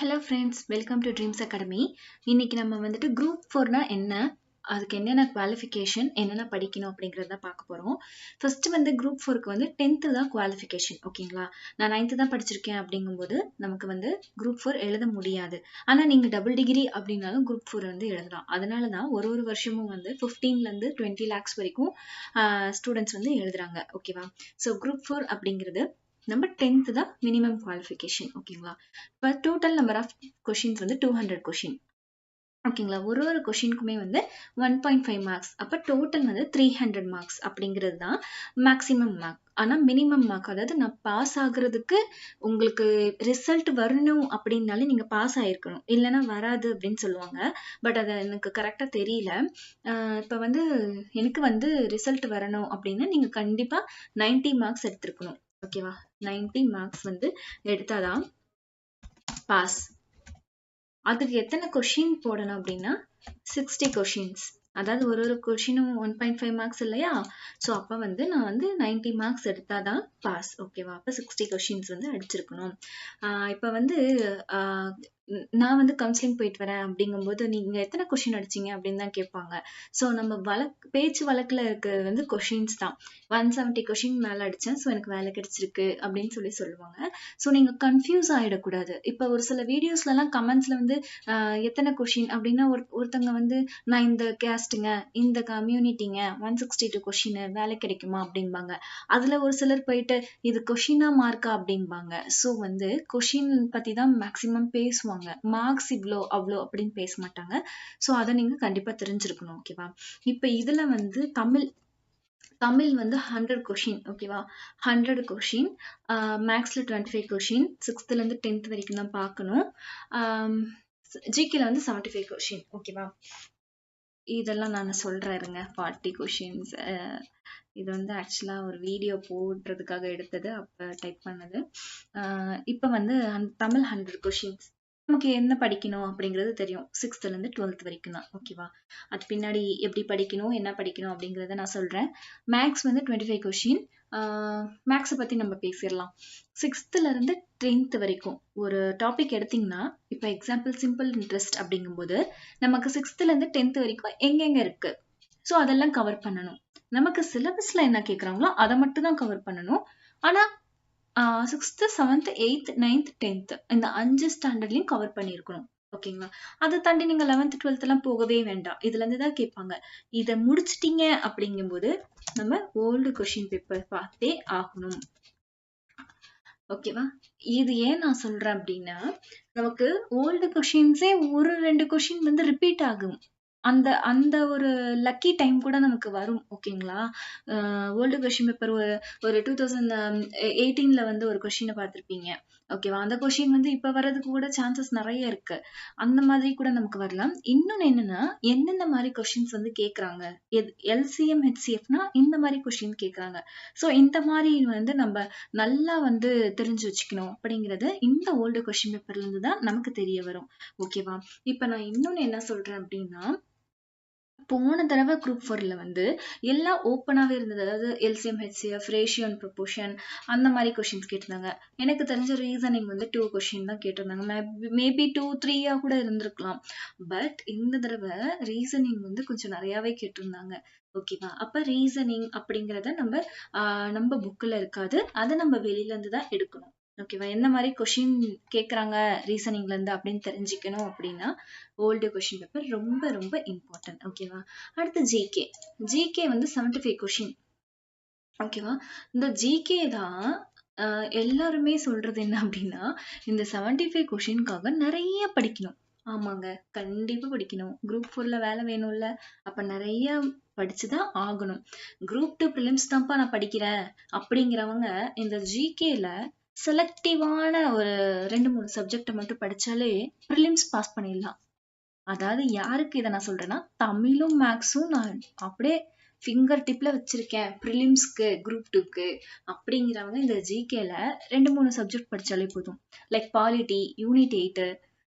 Hello friends, welcome to dreams academy. இன்னைக்கு நம்ம வந்துட்டு குரூப் 4னா என்ன, அதுக்கு என்னென்ன குவாலிஃபிகேஷன், என்னென்ன படிக்கணும் அப்படிங்கிறத பார்க்க போகிறோம். ஃபர்ஸ்ட் வந்து குரூப் 4க்கு வந்து 10th தான் குவாலிஃபிகேஷன். ஓகேங்களா? நான் 9th தான் படிச்சிருக்கேன் அப்படிங்கும்போது நமக்கு வந்து குரூப் 4 எழுத முடியாது. ஆனால் நீங்கள் டபுள் டிகிரி அப்படின்னாலும் குரூப் 4 வந்து எழுதலாம். அதனால தான் ஒரு வருஷமும் வந்து 15லேருந்து 20 lakhs வரைக்கும் ஸ்டூடெண்ட்ஸ் வந்து எழுதுறாங்க. ஓகேவா? ஸோ குரூப் 4 அப்படிங்கிறது நம்ம 10th தான் மினிமம் குவாலிஃபிகேஷன். ஓகேங்களா? இப்போ டோட்டல் நம்பர் ஆஃப் கொஷின்ஸ் வந்து 200 கொஷின். ஓகேங்களா? ஒரு கொஷினுக்குமே வந்து 1.5 மார்க்ஸ். அப்போ டோட்டல் வந்து 300 மார்க்ஸ் அப்படிங்கிறது தான் மேக்ஸிமம் மார்க். ஆனால் மினிமம் மார்க், அதாவது நான் பாஸ் ஆகுறதுக்கு உங்களுக்கு ரிசல்ட் வரணும் அப்படின்னாலே நீங்கள் பாஸ் ஆகிருக்கணும், இல்லைன்னா வராது அப்படின்னு சொல்லுவாங்க. பட் அது எனக்கு கரெக்டாக தெரியல. இப்போ வந்து எனக்கு வந்து ரிசல்ட் வரணும் அப்படின்னா நீங்கள் கண்டிப்பாக 90 மார்க்ஸ் எடுத்திருக்கணும். ஓகேவா? 90 மார்க்ஸ் வந்து எடுத்தாதான் பாஸ். அதுக்கு எத்தனை கொஷின் போடணும் அப்படின்னா 60 கொஷின்ஸ். அதாவது ஒரு கொஷினும் 1.5 மார்க்ஸ் இல்லையா? ஸோ அப்போ வந்து நான் வந்து 90 மார்க்ஸ் எடுத்தாதான் பாஸ். ஓகேவா? அப்போ 60 கொஷின்ஸ் வந்து அடிச்சிருக்கணும். இப்போ வந்து நான் வந்து கவுன்சிலிங் போயிட்டு வரேன் அப்படிங்கும்போது நீங்கள் எத்தனை கொஷின் அடிச்சிங்க அப்படின்னு தான் கேட்பாங்க. ஸோ நம்ம பேச்சு வழக்கில் இருக்கிறது வந்து கொஷின்ஸ் தான். 170 கொஷின் மேலே அடித்தேன், ஸோ எனக்கு வேலை கிடைச்சிருக்கு அப்படின்னு சொல்லுவாங்க. ஸோ நீங்கள் கன்ஃபியூஸ் ஆகிடக்கூடாது. இப்போ ஒரு சில வீடியோஸ்லலாம் கமெண்ட்ஸில் வந்து எத்தனை கொஷின் அப்படின்னா ஒருத்தங்க வந்து நான் இந்த கேஸ்ட்டுங்க, இந்த கம்யூனிட்டிங்க, 162 கொஷின் வேலை கிடைக்குமா அப்படிம்பாங்க. அதில் ஒரு சிலர் போயிட்டு இது கொஷினா மார்க்கா அப்படிம்பாங்க. ஸோ வந்து கொஷின் பற்றி தான் மேக்ஸிமம் பேசுவாங்க. மார்க்ஸ் இவ்வளோ அவ்வளோ அப்படின்னு பேச மாட்டாங்க. ஸோ அதை நீங்கள் கண்டிப்பாக தெரிஞ்சிருக்கணும். ஓகேவா? இப்போ இதில் வந்து தமிழ் வந்து 100 கொஷின். ஓகேவா? 100 கொஷின். மேக்ஸில் 25 கொஷின். 6th-லேருந்து 10th வரைக்கும் தான் பார்க்கணும். ஜிகேல வந்து 75 கொஷின். ஓகேவா? இதெல்லாம் நான் சொல்கிறேன் இருங்க. 40 கொஷின்ஸ். இது வந்து ஆக்சுவலாக ஒரு வீடியோ போடுறதுக்காக எடுத்தது, அப்போ டைப் பண்ணது. இப்போ வந்து தமிழ் 100 கொஷின்ஸ். நமக்கு என்ன படிக்கணும் அப்படிங்கிறது தெரியும். 6th-லேருந்து 12th வரைக்கும் தான். ஓகேவா? அது பின்னாடி எப்படி படிக்கணும், என்ன படிக்கணும் அப்படிங்கிறத நான் சொல்கிறேன். மேக்ஸ் வந்து 25 கொஷின். மேக்ஸை பற்றி நம்ம பேசிடலாம். 6th-லேருந்து 10th வரைக்கும் ஒரு டாபிக் எடுத்திங்கன்னா, இப்போ எக்ஸாம்பிள் சிம்பிள் இன்ட்ரெஸ்ட் அப்படிங்கும்போது நமக்கு 6th-லேருந்து 10th வரைக்கும் எங்கெங்கே இருக்குது, ஸோ அதெல்லாம் கவர் பண்ணணும். நமக்கு சிலபஸில் என்ன கேட்குறாங்களோ அதை மட்டும் தான் கவர் பண்ணணும். ஆனால் 6th, 7th, 8th, 9th, 10th இந்த 5 ஸ்டாண்டர்ட்லையும் கவர் பண்ணியிருக்கணும். ஓகேங்களா? அதை தாண்டி நீங்கள் 11th, 12th எல்லாம் போகவே வேண்டாம். இதுலேருந்து தான் கேட்பாங்க. இதை முடிச்சிட்டீங்க அப்படிங்கும்போது நம்ம ஓல்டு கொஷின் பேப்பர் பார்த்தே ஆகணும். ஓகேவா? இது ஏன் நான் சொல்றேன் அப்படின்னா, நமக்கு ஓல்டு கொஷின்ஸே 1-2 கொஷின் வந்து ரிப்பீட் ஆகும். அந்த அந்த ஒரு லக்கி டைம் கூட நமக்கு வரும். ஓகேங்களா? ஓல்டு கொஷின் பேப்பர் ஒரு 2018ல வந்து ஒரு கொஷினை பார்த்துருப்பீங்க. ஓகேவா? அந்த கொஷின் வந்து இப்போ வர்றதுக்கு கூட சான்சஸ் நிறைய இருக்கு. அந்த மாதிரி கூட நமக்கு வரலாம். இன்னொன்று என்னன்னா, என்னென்ன மாதிரி கொஷின்ஸ் வந்து கேட்குறாங்க, LCM HCFனா இந்த மாதிரி கொஷின் கேட்குறாங்க. ஸோ இந்த மாதிரி வந்து நம்ம நல்லா வந்து தெரிஞ்சு வச்சுக்கணும் அப்படிங்கிறது இந்த ஓல்டு கொஷின் பேப்பர்ல இருந்து தான் நமக்கு தெரிய வரும். ஓகேவா? இப்போ நான் இன்னொன்று என்ன சொல்றேன் அப்படின்னா, போன தடவை குரூப் 4ல வந்து எல்லாம் ஓப்பனாகவே இருந்தது. அதாவது LCM HCF, ratio and proportion அந்த மாதிரி கொஷின்ஸ் கேட்டிருந்தாங்க. எனக்கு தெரிஞ்ச ரீசனிங் வந்து 2 கொஷின் தான் கேட்டிருந்தாங்க. மேபி 2-3 கூட இருந்திருக்கலாம். பட் இந்த தடவை ரீசனிங் வந்து கொஞ்சம் நிறையாவே கேட்டிருந்தாங்க. ஓகேவா? அப்போ ரீசனிங் அப்படிங்கிறத நம்ம புக்கில் இருக்காது, அதை நம்ம வெளியிலேருந்து தான் எடுக்கணும். ஓகேவா? என்ன மாதிரி கொஷின் கேட்குறாங்க ரீசனிங்லேருந்து அப்படின்னு தெரிஞ்சுக்கணும் அப்படின்னா ஓல்டு கொஷின் பேப்பர் ரொம்ப ரொம்ப இம்பார்ட்டன்ட். ஓகேவா? அடுத்து ஜிகே வந்து 75 கொஷின். ஓகேவா? இந்த ஜிகே தான் எல்லாருமே சொல்றது என்ன அப்படின்னா, இந்த 75 கொஷினுக்காக நிறைய படிக்கணும். ஆமாங்க, கண்டிப்பா படிக்கணும். குரூப் 4ல வேலை வேணும்ல, அப்ப நிறைய படிச்சுதான் ஆகணும். குரூப் 2 ப்ரிலிம்ஸ் தான்ப்பா நான் படிக்கிறேன் அப்படிங்கிறவங்க இந்த ஜிகேல செலக்டிவான ஒரு 2-3 சப்ஜெக்டை மட்டும் படிச்சாலே ப்ரிலிம்ஸ் பாஸ் பண்ணிடலாம். அதாவது யாருக்கு இதை நான் சொல்றேன்னா, தமிழும் மேக்ஸும் நான் அப்படியே ஃபிங்கர் டிப்ல வச்சிருக்கேன் ப்ரிலிம்ஸ்க்கு, குரூப் 2க்கு அப்படிங்கிறவங்க இந்த ஜிகேல 2-3 சப்ஜெக்ட் படிச்சாலே போதும். லைக் பாலிட்டி, யூனிட் 8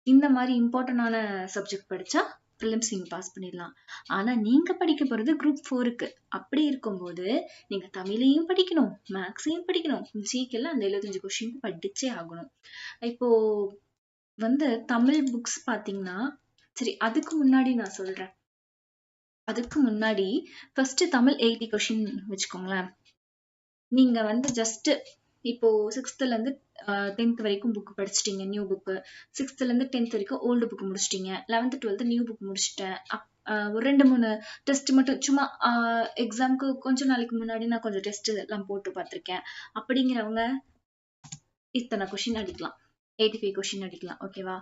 இந்த மாதிரி இம்பார்ட்டன்டான சப்ஜெக்ட் படிச்சா ப்ரிலிம்ஸ் நீங்க பாஸ் பண்ணிடலாம். ஆனா நீங்க படிக்க போறது குரூப் 4க்கு. அப்படி இருக்கும்போது நீங்க தமிழையும் படிக்கணும், மேக்ஸையும் படிக்கணும், ஜிகேல அந்த 75 கொஸ்டின் படிச்சே ஆகணும். இப்போ வந்து தமிழ் புக்ஸ் பாத்தீங்கன்னா, சரி அதுக்கு முன்னாடி நான் சொல்றேன். அதுக்கு முன்னாடி ஃபர்ஸ்ட் தமிழ் 80 கொஸ்டின் வச்சுக்கோங்களேன். நீங்க வந்து ஜஸ்ட் இப்போ 6th ல இருந்து 10th வரைக்கும் புக் படிச்சிட்டீங்க, நியூ புக். 6th ல இருந்து 10th வரைக்கும் ஓல்டு புக் முடிச்சிட்டீங்க. 11th 12th நியூ புக் முடிச்சிட்டேன். ஒரு 2 3 டெஸ்ட் மட்டும் சும்மா எக்ஸாம்க்கு கொஞ்ச நாளைக்கு முன்னாடி நான் கொஞ்சம் டெஸ்ட் எல்லாம் போட்டு பார்த்திருக்கேன். அப்படிங்கிறவங்க இத்தனை கொஸ்டின் அடிக்கலாம். 85 கொஸ்டின் அடிக்கலாம். ஓகேவா?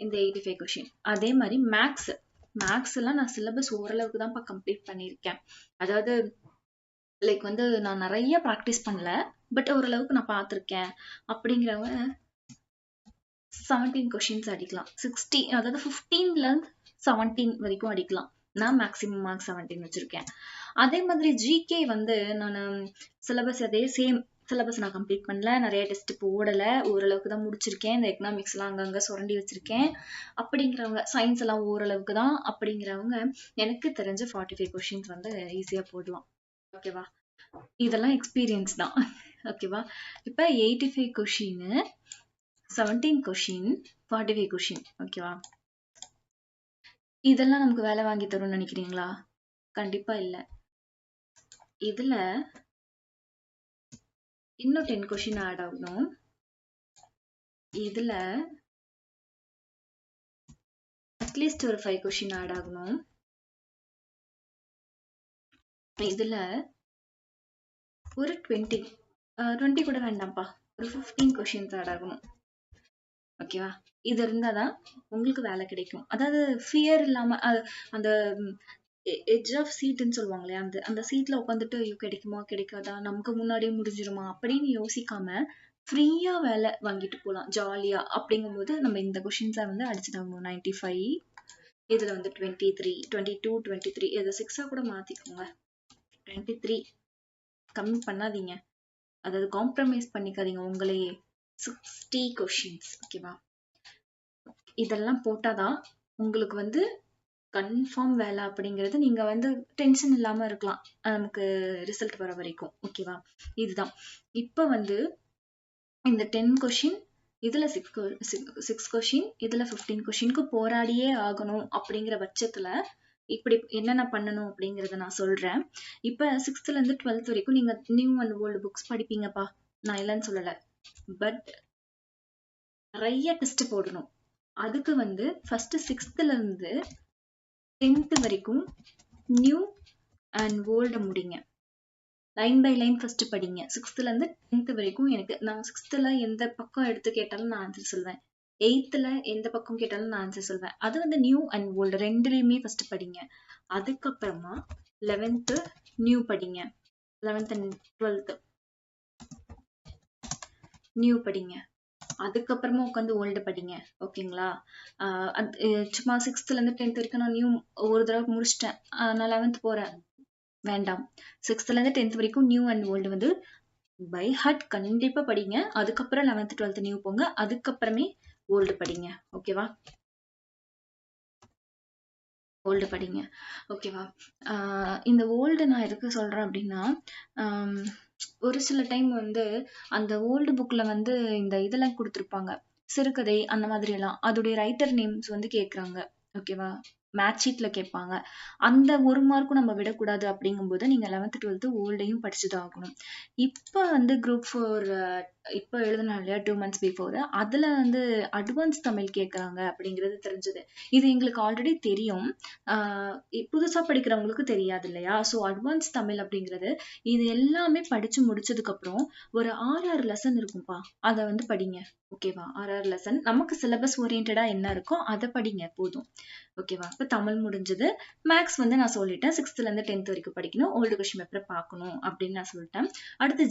இந்த 85 கொஸ்டின். அதே மாதிரி மேக்ஸ் எல்லாம் நான் சிலபஸ் ஓரளவுக்கு தான்ப்பா கம்ப்ளீட் பண்ணியிருக்கேன். அதாவது லைக் வந்து நான் நிறைய ப்ராக்டிஸ் பண்ணல, பட் ஓரளவுக்கு நான் பார்த்திருக்கேன் அப்படிங்கிறவங்க 17 கொஸ்டின்ஸ் அடிக்கலாம். 60 அதாவது 15ல இருந்து 17 வரைக்கும் அடிக்கலாம். நான் மேக்ஸிமம் மார்க் 17 வச்சிருக்கேன். அதே மாதிரி ஜிகே வந்து நான் சிலபஸ் அதே சேம் சிலபஸ் நான் கம்ப்ளீட் பண்ணல, நிறைய டெஸ்ட் போடல, ஓரளவுக்கு தான் முடிச்சிருக்கேன். இந்த எக்கனாமிக்ஸ் எல்லாம் அங்கங்க சுரண்டி வச்சிருக்கேன் அப்படிங்கிறவங்க, சயின்ஸ் எல்லாம் ஓரளவுக்கு தான் அப்படிங்கிறவங்க எனக்கு தெரிஞ்ச 45 கொஸ்டின்ஸ் வந்து ஈஸியா போடலாம். ஓகேவா? இதெல்லாம் எக்ஸ்பீரியன்ஸ் தான். ஓகேவா? இப்ப 85 கொஸ்டின், 17 கொஸ்டின், 45 கொஸ்டின். ஓகேவா? இதெல்லாம் நமக்கு வேலை வாங்கி தரும்னு நினைக்கிறீங்களா? கண்டிப்பா இல்ல. இதுல இன்னும் 10 கொஸ்டின் ஆட் ஆகணும். இதுல அட்லீஸ்ட் ஒரு 5 கொஸ்டின் ஆட் ஆகணும். இதுல ஒரு 20 கூட வேண்டாம்ப்பா, ஒரு 15 கொஸ்டின்ஸ் ஆட் ஆகணும். ஓகேவா? இது இருந்தாதான் உங்களுக்கு வேலை கிடைக்கும். அதாவது ஃபியர் இல்லாம அந்த எட்ஜ் ஆஃப் சீட்ன்னு சொல்லுவாங்க இல்லையா, அந்த சீட்ல உட்காந்துட்டு ஐயோ கிடைக்குமா கிடைக்காதா, நமக்கு முன்னாடியே முடிஞ்சிருமா அப்படின்னு யோசிக்காம ஃப்ரீயா வேலை வாங்கிட்டு போலாம் ஜாலியா. அப்படிங்கும்போது நம்ம இந்த கொஸ்டின்ஸை வந்து அடிச்சுட்டாங்க. 95, இதுல வந்து 23, 22, 23, இதை 6ஆ கூட மாத்திக்கோங்க. 23 கம்மி பண்ணாதீங்க, அதாவது காம்ப்ரமைஸ் பண்ணிக்காதீங்க உங்களையே. 60 கொஸ்டின்ஸ். ஓகேவா? இதெல்லாம் போட்டாதான் உங்களுக்கு வந்து கன்ஃபார்ம் வேலை அப்படிங்கிறது. நீங்க வந்து டென்ஷன் இல்லாம இருக்கலாம் நமக்கு ரிசல்ட் வர வரைக்கும். ஓகேவா? இதுதான். இப்ப வந்து இந்த 10 கொஸ்டின், இதுல 6 கொஸ்டின், இதுல 15 கொஸ்டினுக்கு போராடியே ஆகணும் அப்படிங்கிற பட்சத்துல இப்படி என்னென்ன பண்ணணும் அப்படிங்கறத நான் சொல்றேன். இப்ப 6th ல இருந்து 12th வரைக்கும் நீங்க நியூ அண்ட் ஓல்டு புக்ஸ் படிப்பீங்கப்பா, நான் இல்லைன்னு சொல்லல. பட் நிறைய டெஸ்ட் போடணும். அதுக்கு வந்து ஃபர்ஸ்ட் 6th ல இருந்து 10th வரைக்கும் நியூ அண்ட் ஓல்ட முடிங்க. லைன் பை லைன் ஃபர்ஸ்ட் படிங்க. 6th ல இருந்து 10th வரைக்கும். நான் 6th ல எந்த பக்கம் எடுத்து கேட்டாலும் நான் ஆன்சர் சொல்வேன். 8th ல எந்த பக்கம் கேட்டாலும் நான் ஆன்சர் சொல்வேன். அது வந்து நியூ அண்ட் ஓல்டு ரெண்டுலயுமே ஃபர்ஸ்ட் படிங்க. அதுக்கப்புறமா 11th நியூ படிங்க. 11th and 12th நியூ படிங்க. அதுக்கப்புறமா உட்காந்து ஓல்டு படிங்க. ஓகேங்களா? சும்மா 6th ல இருந்து 10th வரைக்கும் நான் நியூ ஒரு தடவை முடிச்சிட்டேன், நான் 11th போறேன், வேண்டாம். 6th ல இருந்து 10th வரைக்கும் நியூ அண்ட் ஓல்டு வந்து பை ஹார்ட் கண்டிப்பா படிங்க. அதுக்கப்புறம் 11th 12th நியூ போங்க, அதுக்கப்புறமே ஓல்டு படிங்க. ஓகேவா? ஓல்டு படிங்க. ஓகேவா? இந்த ஓல்டு நான் எதுக்கு சொல்றேன் அப்படின்னா, ஒரு சில டைம் வந்து அந்த ஓல்டு புக்ல வந்து இந்த இதெல்லாம் கொடுத்துருப்பாங்க, சிறுகதை அந்த மாதிரி எல்லாம், அதோடைய ரைட்டர் நேம்ஸ் வந்து கேக்குறாங்க. ஓகேவா? மேட்ச் ஷீட்ல கேட்பாங்க. அந்த ஒரு மார்க்கும் நம்ம விடக்கூடாது. அப்படிங்கும்போது நீங்க 11th 12th ஓல்டையும் படிச்சுதான் ஆகணும். இப்ப வந்து குரூப் 4 இப்ப எழுதுனா இல்லையா 2 months பிஃபோர், அதுல வந்து அட்வான்ஸ் தமிழ் கேட்கறாங்க அப்படிங்கிறது தெரிஞ்சது. இது எங்களுக்கு ஆல்ரெடி தெரியும். புதுசா படிக்கிறவங்களுக்கு தெரியாது இல்லையா? ஸோ அட்வான்ஸ் தமிழ் அப்படிங்கிறது இது எல்லாமே படிச்சு முடிச்சதுக்கு அப்புறம் ஒரு 6 லெசன் இருக்கும்பா, அதை வந்து படிங்க. ஓகேவா? 6 லெசன் நமக்கு சிலபஸ் ஓரியன்டா என்ன இருக்கோ அதை படிங்க போதும். ஓகேவா? இப்ப தமிழ் முடிஞ்சது. மேக்ஸ் வந்து நான் சொல்லிட்டேன், 6th ல இருந்து 10th வரைக்கும் படிக்கணும், ஓல்டு கொஸ்டின் பேப்பரை பார்க்கணும் அப்படின்னு நான் சொல்லிட்டேன். அடுத்து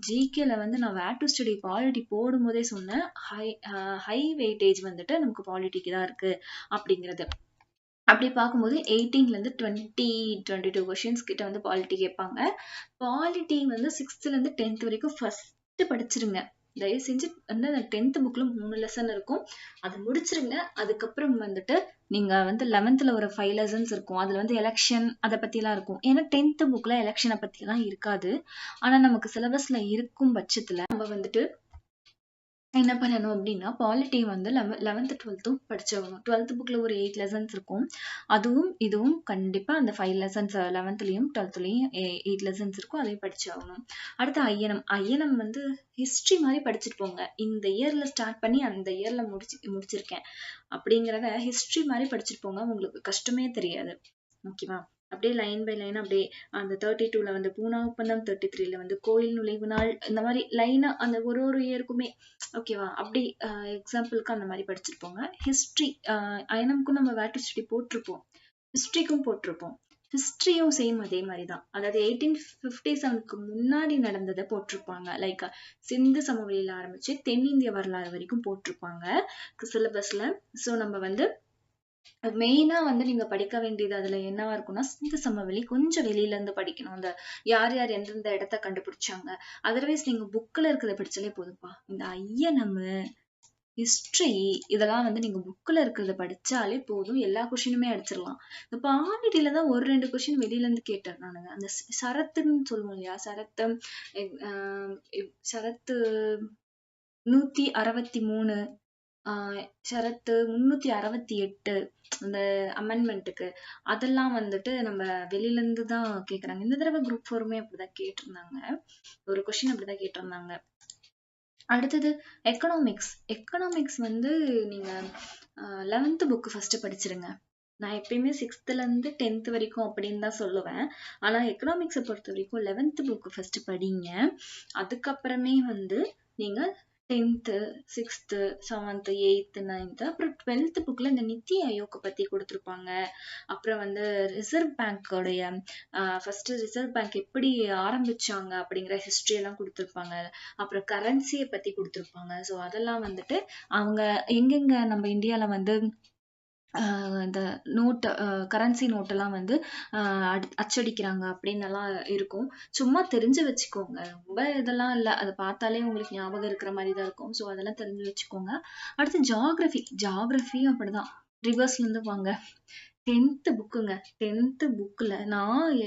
ஜிகேல வந்து நான் வேர் டு ஸ்டடி பாலிட்டி போடும் போதே சொன்னேன், ஹை வெயிட்டேஜ் வந்துட்டு நமக்கு பாலிட்டிக்கு தான் இருக்கு அப்படிங்கிறது. அப்படி பார்க்கும்போது 18ல இருந்து 22 கொஸ்டின்ஸ் கிட்ட வந்து பாலிட்டி கேட்பாங்க. பாலிட்டி வந்து 6th ல இருந்து 10th வரைக்கும் ஃபர்ஸ்ட் படிச்சிருங்க. தயவு செஞ்சு வந்து அந்த 10th புக்ல 3 லெசன் இருக்கும், அதை முடிச்சிருங்க. அதுக்கப்புறம் வந்துட்டு நீங்க வந்து 11th ல ஒரு 5 லெசன்ஸ் இருக்கும், அதுல வந்து எலெக்ஷன் அதை பத்தி எல்லாம் இருக்கும். ஏன்னா 10th புக்ல எலெக்ஷனை பத்தி எல்லாம் இருக்காது. ஆனா நமக்கு சிலபஸ்ல இருக்கும் பட்சத்துல நம்ம வந்துட்டு என்ன பண்ணணும் அப்படின்னா பாலிட்டி வந்து 11th 12th படிச்சாகணும். 12th புக்ல ஒரு 8 லெசன்ஸ் இருக்கும். அதுவும் இதுவும் கண்டிப்பா அந்த 5 லெசன்ஸ் 11th 12th 8 லெசன்ஸ் இருக்கும். அதையும் படிச்சாகணும். அடுத்து ஐஎன்எம் வந்து ஹிஸ்டரி மாதிரி படிச்சுட்டு போங்க. இந்த இயர்ல ஸ்டார்ட் பண்ணி அந்த இயர்ல முடிச்சிருக்கேன் அப்படிங்கிறத ஹிஸ்டரி மாதிரி படிச்சுட்டு போங்க. உங்களுக்கு கஷ்டமே தெரியாது. ஓகேவா? அப்படியே லைன் பை லைன் அப்படியே அந்த 32ல வந்து பூனா ஒப்பந்தம், 33ல வந்து கோயில் நுழைவு நாள், இந்த மாதிரி லைனா அந்த ஒரு இயருக்குமே ஓகேவா? அப்படி எக்ஸாம்பிளுக்கு அந்த மாதிரி படிச்சுட்டு போங்க. ஹிஸ்டரி ஐஎன்எம்க்கும் நம்ம வேர் டு ஸ்டடி போட்டிருப்போம், ஹிஸ்டரிக்கும் போட்டிருப்போம். ஹிஸ்டரியும் சேம் அதே மாதிரி தான். அதாவது 1857க்கு முன்னாடி நடந்ததை போட்டிருப்பாங்க. லைக் சிந்து சமவெளியில ஆரம்பிச்சு தென்னிந்திய வரலாறு வரைக்கும் போட்டிருப்பாங்க சிலபஸ்ல. ஸோ நம்ம வந்து மெயினா வந்து நீங்க படிக்க வேண்டியது அதுல என்னவா இருக்கும்னா சிந்து சமவெளி கொஞ்சம் வெளியில இருந்து படிக்கணும். அந்த யார் யார் எந்தெந்த இடத்த கண்டுபிடிச்சாங்க. அதர்வைஸ் நீங்க புக்ல இருக்கிறத படிச்சாலே போதும்பா. இந்த ஐஎன்எம், ஹிஸ்டரி இதெல்லாம் வந்து நீங்க புக்ல இருக்கிறத படிச்சாலே போதும். எல்லா கொஸ்டினுமே அடிச்சிடலாம். இந்த பாலிட்டியில தான் ஒரு 2 கொஸ்டின் வெளியில இருந்து கேட்டுறானுங்க. அந்த சரத்துன்னு சொல்லுவோம் இல்லையா? சரத்து 163 ஷரத்து 368 இந்த அமெண்ட்மெண்ட்டுக்கு அதெல்லாம் வந்துட்டு நம்ம வெளியில இருந்து தான் கேக்குறாங்க. இந்த தடவை குரூப் 4மே அப்படிதான் கேட்டிருந்தாங்க. ஒரு கொஸ்டின் அப்படிதான் கேட்டிருந்தாங்க. அடுத்தது எக்கனாமிக்ஸ் வந்து நீங்க 11th புக் ஃபர்ஸ்ட் படிச்சிருங்க. நான் எப்பயுமே 6th இருந்து 10th வரைக்கும் அப்படின்னு தான் சொல்லுவேன். ஆனா எக்கனாமிக்ஸை பொறுத்த வரைக்கும் 11th புக் ஃபர்ஸ்ட் படிங்க. அதுக்கப்புறமே வந்து நீங்க 10th 6th 7th 8th 9th அப்புறம் 12th புக்ல இந்த நித்தி ஆயோக் பத்தி கொடுத்திருப்பாங்க. அப்புறம் வந்து ரிசர்வ் பேங்கோடைய ஃபர்ஸ்ட் ரிசர்வ் பேங்க் எப்படி ஆரம்பிச்சாங்க அப்படிங்கிற ஹிஸ்டரி எல்லாம் கொடுத்திருப்பாங்க. அப்புறம் கரன்சியை பத்தி கொடுத்திருப்பாங்க. ஸோ அதெல்லாம் வந்துட்டு அவங்க எங்கெங்க நம்ம இந்தியால வந்து இந்த நோட்டு கரன்சி நோட்டெல்லாம் வந்து அச்சடிக்கிறாங்க அப்படின்னு எல்லாம் இருக்கும். சும்மா தெரிஞ்சு வச்சுக்கோங்க. ரொம்ப இதெல்லாம் இல்லை. அதை பார்த்தாலே உங்களுக்கு ஞாபகம் இருக்கிற மாதிரி தான் இருக்கும். ஸோ அதெல்லாம் தெரிஞ்சு வச்சுக்கோங்க. அடுத்து ஜியாகிரபியும் அப்படிதான். ரிவர்ஸ்ல இருந்து வாங்க. 10th புக்குங்க. 10th புக்ல நான்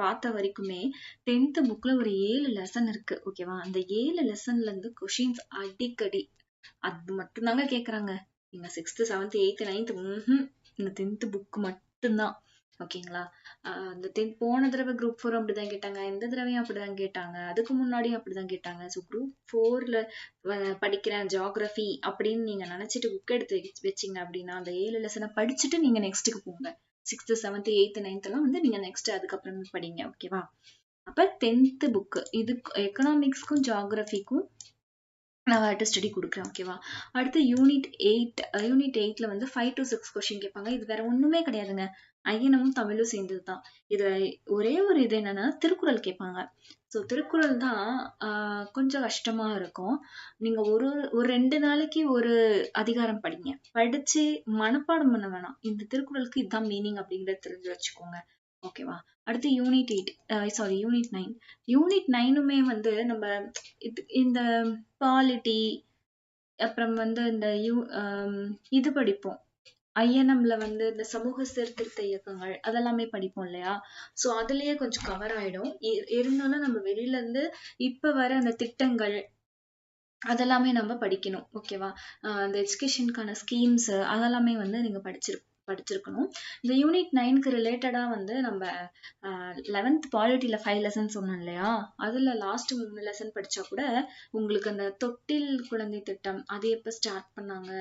பார்த்த வரைக்குமே 10th புக்ல ஒரு 7 லெசன் இருக்கு. ஓகேவா? அந்த 7 லெசன்ல இருந்து கொஷின்ஸ் அடிக்கடி அது மட்டும் தாங்க கேக்குறாங்க. நீங்க 6th 7th 8th 9th இந்த 10th புக் மட்டும்தான். ஓகேங்களா? அந்த 10th போன தடவை குரூப் 4 அப்படிதான் கேட்டாங்க. இந்த தடவையும் அப்படிதான் கேட்டாங்க. அதுக்கு முன்னாடியும் அப்படிதான் கேட்டாங்க. ஸோ குரூப் 4ல படிக்கிறேன் ஜியாகிரபி அப்படின்னு நீங்க நினைச்சிட்டு புக் எடுத்து வச்சீங்க அப்படின்னா அந்த 7 லெசனை படிச்சுட்டு நீங்க நெக்ஸ்ட்டுக்கு போங்க. 6th 7th 8th 9th எல்லாம் வந்து நீங்க நெக்ஸ்ட் அதுக்கப்புறமே படிங்க. ஓகேவா? அப்ப 10th புக் இது எக்கனாமிக்ஸ்க்கும் ஜியாகிரபிக்கும் நான் வேர்ட் ஸ்டடி கொடுக்குறேன். ஓகேவா? அடுத்து யூனிட் 8ல வந்து 5 to 6 கொஸ்டின் கேட்பாங்க. இது வேற ஒண்ணுமே கிடையாதுங்க. ஐயனமும் தமிழும் சேர்ந்ததுதான். இதுல ஒரே ஒரு இது என்னன்னா திருக்குறள் கேட்பாங்க. ஸோ திருக்குறள் தான் கொஞ்சம் கஷ்டமா இருக்கும். நீங்க ஒரு 2 நாளைக்கு ஒரு அதிகாரம் படிங்க. படிச்சு மனப்பாடம் பண்ண வேணாம். இந்த திருக்குறளுக்கு இதுதான் மீனிங் அப்படிங்கறத தெரிஞ்சு வச்சுக்கோங்க. ஓகேவா? அடுத்து யூனிட் 9. யூனிட் 9மே வந்து நம்ம இந்த பாலிட்டி அப்புறம் வந்து இந்த இது படிப்போம். ஐஎன்எம்ல வந்து இந்த சமூக சீர்திருத்த இயக்கங்கள் அதெல்லாமே படிப்போம் இல்லையா? சோ அதுலயே கொஞ்சம் கவர் ஆயிடும். இருந்தாலும் நம்ம வெளியில இருந்து இப்ப வர அந்த திட்டங்கள் அதெல்லாமே நம்ம படிக்கணும். ஓகேவா? அந்த எஜுகேஷனுக்கான ஸ்கீம்ஸ் அதெல்லாமே வந்து நீங்க படிச்சிருக்கணும். இந்த யூனிட் 9க்கு ரிலேட்டடா வந்து நம்ம 11th பாலிட்டியில 5 லெசன் சொன்னோம் இல்லையா? அதுல லாஸ்ட் 3 லெசன் படிச்சா கூட உங்களுக்கு அந்த தொட்டில் குழந்தை திட்டம் அது எப்ப ஸ்டார்ட் பண்ணாங்க,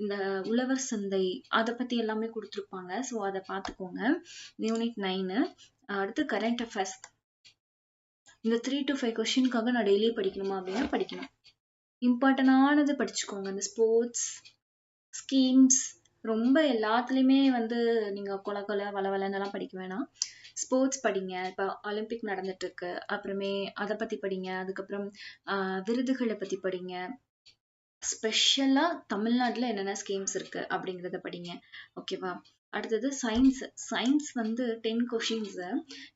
இந்த உழவர் சந்தை அதை பத்தி எல்லாமே கொடுத்துருப்பாங்க. ஸோ அதை பார்த்துக்கோங்க. யூனிட் 9. அடுத்து கரண்ட் அஃபேர்ஸ். இந்த 3 to 5 கொஸ்டினுக்காக நான் டெய்லி படிக்கணுமா அப்படின்னா படிக்கணும். இம்பார்ட்டன்டானது படிச்சுக்கோங்க. இந்த ஸ்போர்ட்ஸ் ஸ்கீம்ஸ் ரொம்ப எல்லாத்துலயுமே வந்து நீங்க கொல வளவலன்னு எல்லாம் படிக்க வேணாம். ஸ்போர்ட்ஸ் படிங்க. இப்ப ஒலிம்பிக் நடந்துட்டு இருக்கு. அப்புறமே அதை பத்தி படிங்க. அதுக்கப்புறம் விருதுகளை பத்தி படிங்க. ஸ்பெஷலா தமிழ்நாட்டுல என்னென்ன ஸ்கீம்ஸ் இருக்கு அப்படிங்கறத படிங்க. ஓகேவா? அடுத்தது சயின்ஸ். சயின்ஸ் வந்து 10 கொஷின்ஸ்.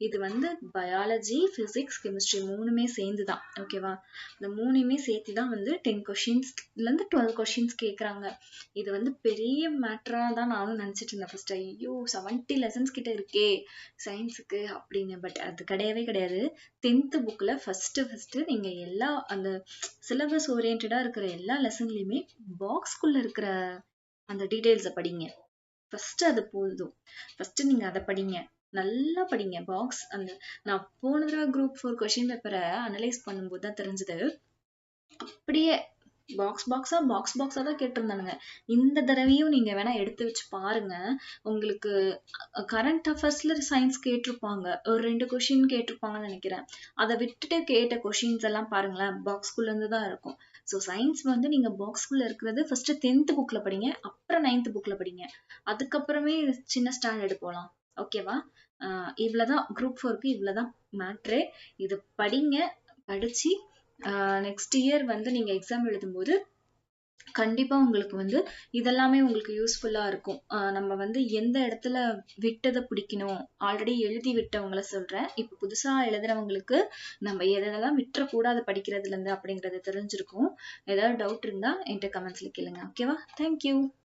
இது வந்து பயாலஜி, பிசிக்ஸ், கெமிஸ்ட்ரி மூணுமே சேர்ந்து தான். ஓகேவா? இந்த மூணுமே சேர்த்து தான் வந்து 10 கொஷின்ஸ்லேருந்து 12 கொஷின்ஸ் கேட்குறாங்க. இது வந்து பெரிய மேட்டராக தான் நானும் நினச்சிட்டு இருந்தேன் ஃபர்ஸ்ட். ஐயோ 70 லெசன்ஸ் கிட்ட இருக்கே சயின்ஸுக்கு அப்படின்னு. பட் அது கிடையவே கிடையாது. 10th புக்கில் ஃபஸ்ட்டு நீங்கள் எல்லா அந்த சிலபஸ் ஓரியன்டாக இருக்கிற எல்லா லெசன்லையுமே பாக்ஸ்குள்ளே இருக்கிற அந்த டீட்டெயில்ஸை படிங்க. ஃபர்ஸ்ட் அது போதும். ஃபர்ஸ்ட் நீங்க அதை படிங்க, நல்லா படிங்க. பாக்ஸ் அந்த நான் போன தடவை குரூப் 4 கொஸ்டின் பேப்பரை அனலைஸ் பண்ணும்போது தான் தெரிஞ்சது. அப்படியே பாக்ஸா தான் கேட்டிருந்தானுங்க. இந்த தடவையும் நீங்க வேணா எடுத்து வச்சு பாருங்க. உங்களுக்கு கரண்ட் அஃபேர்ஸ்ல சயின்ஸ் கேட்டிருப்பாங்க, ஒரு 2 கொஸ்டின் கேட்டிருப்பாங்கன்னு நினைக்கிறேன். அதை விட்டுட்டு கேட்ட கொஸ்டின்ஸ் எல்லாம் பாருங்களேன், பாக்ஸ்குள்ள இருந்து தான் இருக்கும். ஸோ சயின்ஸ் வந்து நீங்க பாக்ஸ்குள்ள இருக்கிறது ஃபர்ஸ்ட் 10th புக்ல படிங்க, அப்புறம் 9th புக்ல படிங்க, அதுக்கப்புறமே சின்ன ஸ்டாண்டர்டு போகலாம். ஓகேவா? இவ்வளவுதான் குரூப் 4க்கு, இவ்வளவுதான் மேட்ரு. இது படிங்க. படிச்சு நெக்ஸ்ட் இயர் வந்து நீங்க எக்ஸாம் எழுதும்போது கண்டிப்பா உங்களுக்கு வந்து இதெல்லாமே உங்களுக்கு யூஸ்ஃபுல்லா இருக்கும். நம்ம வந்து எந்த இடத்துல விட்டதை பிடிக்கணும், ஆல்ரெடி எழுதி விட்டவங்கள சொல்றேன். இப்ப புதுசா எழுதுறவங்களுக்கு நம்ம எதெல்லாம் விட்டுறக்கூடாது படிக்கிறதுல இருந்து அப்படிங்கறது தெரிஞ்சிருக்கும். ஏதாவது டவுட் இருந்தா என்கிட்ட கமெண்ட்ஸ்ல கேளுங்க. ஓகேவா? தேங்க்யூ.